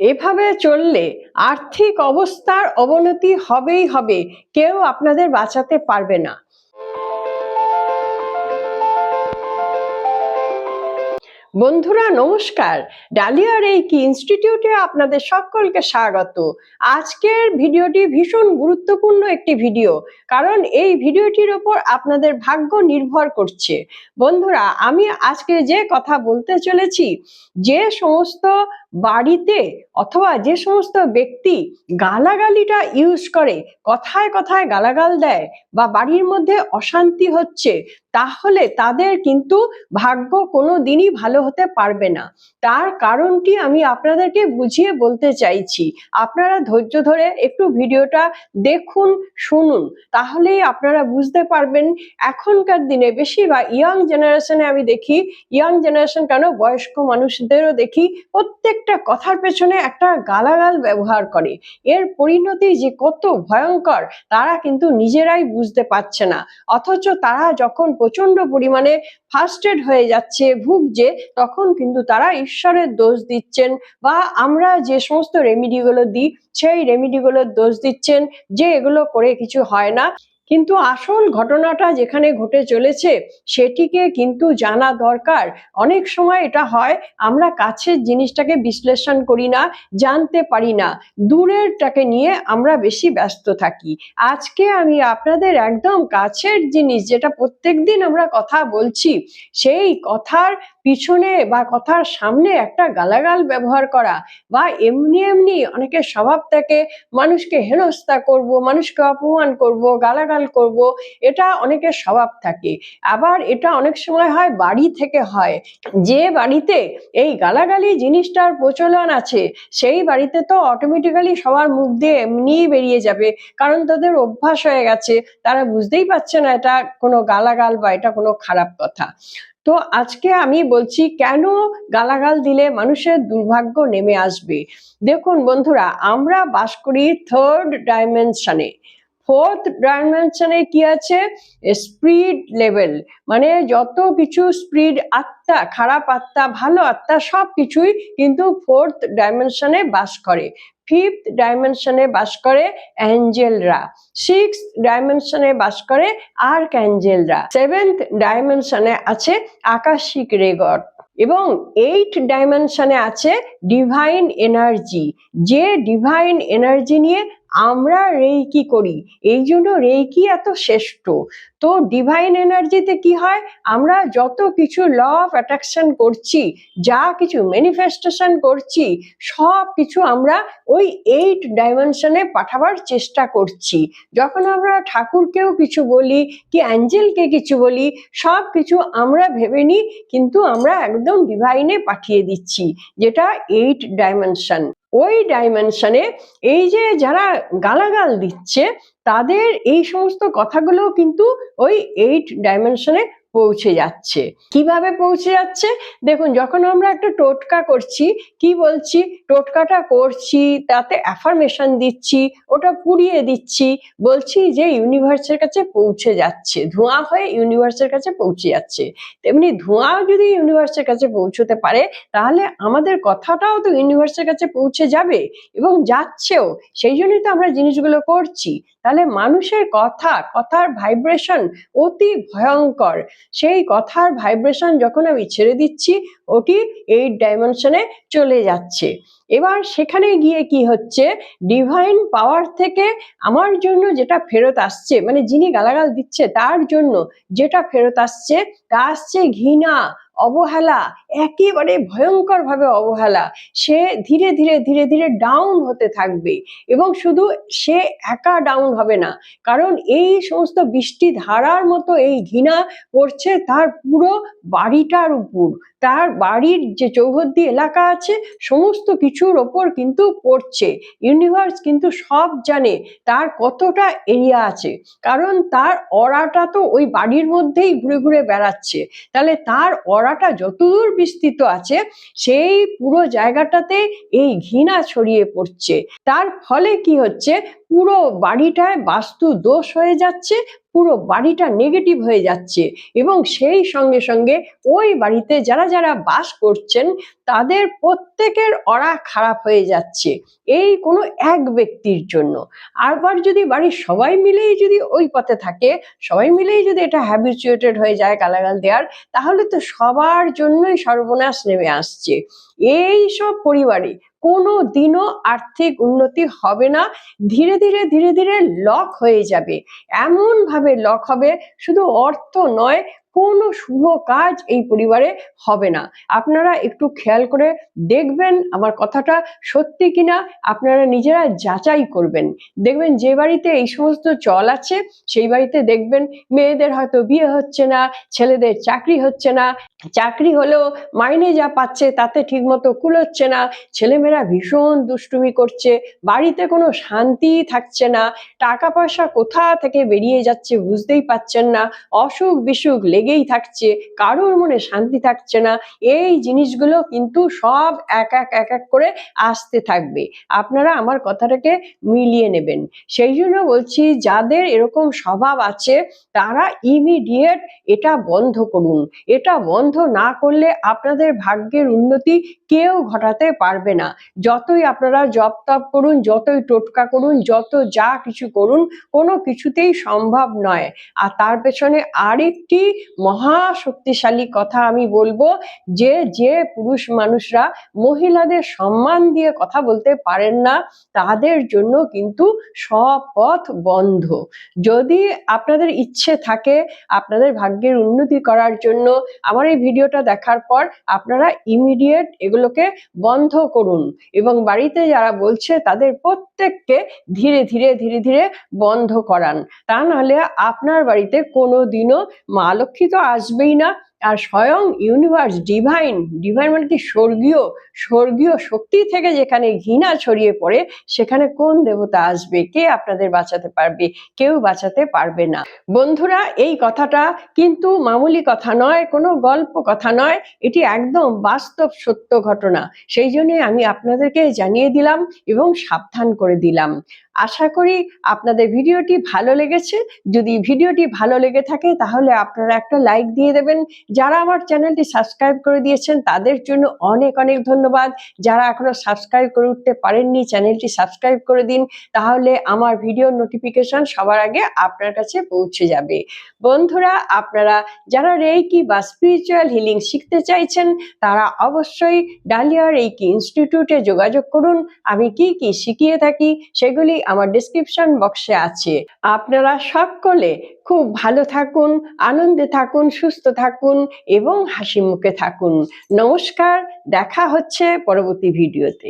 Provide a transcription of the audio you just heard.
এভাবে চললে আর্থিক অবস্থার অবনতি হবেই হবে, কেউ আপনাদের বাঁচাতে পারবে না। বন্ধুরা নমস্কার, ডালিয়া রেইকি ইনস্টিটিউটে আপনাদের সকলকে স্বাগত। আজকের ভিডিওটি ভীষণ গুরুত্বপূর্ণ একটি ভিডিও, কারণ এই ভিডিওটির ওপর আপনাদের ভাগ্য নির্ভর করছে। বন্ধুরা, আমি আজকে যে কথা বলতে চলেছি, যে সমস্ত বাড়িতে অথবা যে সমস্ত ব্যক্তি গালাগালিটা ইউজ করে, কথায় কথায় গালাগাল দেয় বা বাড়ির মধ্যে অশান্তি হচ্ছে, তাহলে তাদের কিন্তু ভাগ্য কোনো দিনই ভালো হতে পারবে না। তার কারণটি আমি আপনাদেরকে বুঝিয়ে বলতে চাইছি। আপনারা ধৈর্য ধরে একটু ভিডিওটা দেখুন, শুনুন, তাহলেই আপনারা বুঝতে পারবেন। এখনকার দিনে বেশিরভাগ ইয়াং জেনারেশনে আমি দেখি, ইয়াং জেনারেশন কেন, বয়স্ক মানুষদেরও দেখি, প্রত্যেকটা কথার পেছনে একটা গালাগাল ব্যবহার করে। এর পরিণতি যে কত ভয়ঙ্কর তারা কিন্তু নিজেরাই বুঝতে পারছে না। অথচ তারা যখন প্রচন্ড পরিমাণে ফার্স্টেড হয়ে যাচ্ছে, ভুগছে, তখন কিন্তু তারা ঈশ্বরের দোষ দিচ্ছেন, বা আমরা যে সমস্ত রেমিডিগুলো দিই সেই রেমিডিগুলোর দোষ দিচ্ছেন যে এগুলো করে কিছু হয় না। কিন্তু আসল ঘটনাটা যেখানে ঘটে চলেছে সেটিকে কিন্তু জানা দরকার। অনেক সময় এটা হয় আমরা কাছের জিনিসটাকে বিশ্লেষণ করি না, জানতে পারি না, দূরেরটাকে নিয়ে আমরা বেশি ব্যস্ত থাকি। আজকে আমি আপনাদের একদম কাছের জিনিস, যেটা প্রত্যেকদিন আমরা কথা বলছি, সেই কথার পিছনে বা কথার সামনে একটা গালাগাল ব্যবহার করা, বা এমনি এমনি অনেকের স্বভাব থাকে মানুষকে হেনস্থা করব, মানুষকে অপমান করব, গালাগাল করব, এটা অনেকের স্বভাব থাকে। আবার এটা অনেক সময় হয় বাড়ি থেকে হয়। যে বাড়িতে এই গালাগালি জিনিসটার প্রচলন আছে সেই বাড়িতে তো অটোমেটিক্যালি সবার মুখ দিয়ে এমনিই বেরিয়ে যাবে, কারণ তাদের অভ্যাস হয়ে গেছে, তারা বুঝতেই পারছে না এটা কোনো গালাগাল বা এটা কোনো খারাপ কথা। তো আজকে আমি বলছি কেন গালাগাল দিলে মানুষের দুর্ভাগ্য নেমে আসবে। দেখুন বন্ধুরা, আমরা বাস করি থার্ড ডাইমেনশনে। ফোর্থ ডাইমেনশনে কি আছে? স্পিরিট লেভেল, মানে যত কিছু স্পিরিট, আত্মা, খারাপ আত্মা, ভালো আত্মা, সব কিছুই কিন্তু ফোর্থ ডাইমেনশনে বাস করে। ফিফথ ডাইমেনশনে বাস করে অ্যাঞ্জেলরা, সিক্স ডাইমেনশনে বাস করে আর্ক অ্যাঞ্জেলরা, সেভেন্থ ডাইমেনশনে আছে আকাশিক রেগর, এবং এইট ডাইমেনশনে আছে ডিভাইন এনার্জি। যে ডিভাইন এনার্জি নিয়ে আমরা রেইকি করি, এই জন্য রেইকি এত শ্রেষ্ঠ। তো ডিভাইন এনার্জিতে কি হয়, আমরা যত কিছু ল অফ অ্যাট্রাকশন করছি, যা কিছু ম্যানিফেস্টেশন করছি, সব কিছু আমরা ওই এইট ডাইমেনশনে পাঠাবার চেষ্টা করছি। যখন আমরা ঠাকুরকেও কিছু বলি কি অ্যাঞ্জেলকে কিছু বলি, সব কিছু আমরা ভেবে নিই, কিন্তু আমরা একদম ডিভাইনে পাঠিয়ে দিচ্ছি, যেটা এইট ডাইমেনশন। ওই ডাইমেনশনে এই যে যারা গালাগাল দিচ্ছে, তাদের এই সমস্ত কথাগুলো কিন্তু ওই এইট ডাইমেনশনে পৌঁছে যাচ্ছে। কিভাবে পৌঁছে যাচ্ছে দেখুন, যখন আমরা একটা টোটকা করছি, কি বলছি, টোটকাটা করছি, তাতে অ্যাফার্মেশন দিচ্ছি, ওটা পুড়িয়ে দিচ্ছি, বলছি যে ইউনিভার্সের কাছে পৌঁছে যাচ্ছে, ধোঁয়া হয়ে ইউনিভার্সের কাছে পৌঁছে যাচ্ছে। তেমনি ধোঁয়া যদি ইউনিভার্সের কাছে পৌঁছতে পারে, তাহলে আমাদের কথাটাও তো ইউনিভার্সের কাছে পৌঁছে যাবে, এবং যাচ্ছেও। সেই জন্যই তো আমরা জিনিসগুলো করছি। তাহলে মানুষের কথার ভাইব্রেশন অতি ভয়ঙ্কর। সেই কথার ভাইব্রেশন যখন আমি ছেড়ে দিচ্ছি, ওটি এইট ডাইমেনশনে চলে যাচ্ছে। এবার সেখানে গিয়ে কি হচ্ছে, ডিভাইন পাওয়ার থেকে আমার জন্য যেটা ফেরত আসছে, মানে যিনি গালাগাল দিচ্ছে তার জন্য যেটা ফেরত আসছে, তা আসছে ঘৃণা, অবহেলা, একেবারে ভয়ঙ্কর ভাবে অবহেলা। সে ধীরে ধীরে ধীরে ধীরে ডাউন হতে থাকবে, এবং শুধু সে একা ডাউন হবে না, কারণ এই সমস্ত বৃষ্টি ধারার মতো এই ঘৃণা পড়ছে তার পুরো বাড়িটার উপর, তার বাড়ির যে চৌহদ্দি এলাকা আছে সমস্ত কিছুর ওপর কিন্তু পড়ছে। ইউনিভার্স কিন্তু সব জানে তার কতটা এরিয়া আছে, কারণ তার অরাটা তো ওই বাড়ির মধ্যেই ঘুরে ঘুরে বেড়াচ্ছে। তাহলে তার অরাটা যতদূর বিস্তৃত আছে, সেই পুরো জায়গাটাতে এই ঘৃণা ছড়িয়ে পড়ছে। তার ফলে কি হচ্ছে, পুরো বাড়িটায় বাস্তু দোষ হয়ে যাচ্ছে, পুরো বাড়িটা নেগেটিভ হয়ে যাচ্ছে, এবং সেই সঙ্গে সঙ্গে ওই বাড়িতে যারা যারা বাস করছেন তাদের প্রত্যেকের অরা খারাপ হয়ে যাচ্ছে এই কোনো এক ব্যক্তির জন্য। আবার যদি বাড়ির সবাই মিলেই যদি ওই পথে থাকে, সবাই মিলেই যদি এটা হ্যাবিচুয়েটেড হয়ে যায় গালাগাল দেওয়ার, তাহলে তো সবার জন্যই সর্বনাশ নেমে আসছে। এই সব পরিবারে কোনো দিনও আর্থিক উন্নতি হবে না, ধীরে ধীরে ধীরে ধীরে লক হয়ে যাবে। এমন ভাবে লক হবে, শুধু অর্থ নয়, কোনো শুভ কাজ এই পরিবারে হবে না। আপনারা একটু খেয়াল করে দেখবেন আমার কথাটা সত্যি কিনা, আপনারা নিজেরা যাচাই করবেন। দেখবেন যে বাড়িতে এই সমস্ত চল আছে সেই বাড়িতে দেখবেন মেয়েদের হয়তো বিয়ে হচ্ছে না, ছেলেদের চাকরি হচ্ছে না, চাকরি হলেও মাইনে যা পাচ্ছে তাতে ঠিক মতো কুলোচ্ছে না, ছেলেমেয়েরা ভীষণ দুষ্টুমি করছে, বাড়িতে কোনো শান্তি থাকছে না, টাকা পয়সা কোথা থেকে বেরিয়ে যাচ্ছে বুঝতেই পাচ্ছেন না, অসুখ বিসুখ লেগেই থাকছে, কারোর মনে শান্তি থাকছে না। এই জিনিসগুলো কিন্তু সব এক এক করে আসতে থাকবে। আপনারা আমার কথাটাকে মিলিয়ে নেবেন। সেই জন্য বলছি, যাদের এরকম স্বভাব আছে তারা ইমিডিয়েট এটা বন্ধ করুন। এটা বন্ধ না করলে আপনাদের ভাগ্যের উন্নতি কেউ ঘটাতে পারবে না। যতই আপনারা জপ তপ করুন, যতই টোটকা করুন, যত যা কিছু করুন, কোনো কিছুতেই সম্ভব নয়। আর তার পেছনে আরেকটি মহা শক্তিশালী কথা আমি বলবো, যে পুরুষ মানুষরা মহিলাদের সম্মান দিয়ে কথা বলতে পারেন না, তাদের জন্য কিন্তু সব পথ বন্ধ। যদি আপনাদের ইচ্ছে থাকে আপনাদের ভাগ্যের উন্নতি করার জন্য, আমার এই ভিডিওটা দেখার পর আপনারা ইমিডিয়েট এগুলোকে বন্ধ করুন এবং বাড়িতে যারা বলছে তাদের প্রত্যেককে ধীরে ধীরে ধীরে ধীরে বন্ধ করান। তা নাহলে আপনার বাড়িতে কোনো দিনও মা লক্ষ্মী তো আসবেই না, আর স্বয়ং ইউনিভার্স, ডিভাইন মানে কি, স্বর্গীয় শক্তি থেকে যেখানে ঘৃণা ছড়িয়ে পড়ে, সেখানে কোন দেবতা আসবে? কে আপনাদের বাঁচাতে পারবে? কেউ বাঁচাতে পারবে না। বন্ধুরা, এই কথাটা কিন্তু মামুলি কথা নয়, কোনো গল্প কথা নয়, এটি একদম বাস্তব সত্য ঘটনা। সেই জন্যই আমি আপনাদেরকে জানিয়ে দিলাম এবং সাবধান করে দিলাম। আশা করি আপনাদের ভিডিওটি ভালো লেগেছে। যদি ভিডিওটি ভালো লেগে থাকে তাহলে আপনারা একটা লাইক দিয়ে দেবেন। যারা আমার চ্যানেলটি সাবস্ক্রাইব করে দিয়েছেন তাদের জন্য অনেক অনেক ধন্যবাদ। যারা এখনো সাবস্ক্রাইব করে উঠতে পারেননি, চ্যানেলটি সাবস্ক্রাইব করে দিন, তাহলে আমার ভিডিও নোটিফিকেশন সবার আগে আপনার কাছে পৌঁছে যাবে। বন্ধুরা, আপনারা যারা রেইকি বা স্পিরিচুয়াল হিলিং শিখতে চাইছেন তারা অবশ্যই ডালিয়া রেইকি ইনস্টিটিউটে যোগাযোগ করুন। আমি কি কি শিখিয়ে থাকি সেগুলি আমার ডেসক্রিপশন বক্সে আছে। আপনারা সকলে খুব ভালো থাকুন, আনন্দে থাকুন, সুস্থ থাকুন এবং হাসি মুখে থাকুন। নমস্কার, দেখা হচ্ছে পরবর্তী ভিডিওতে।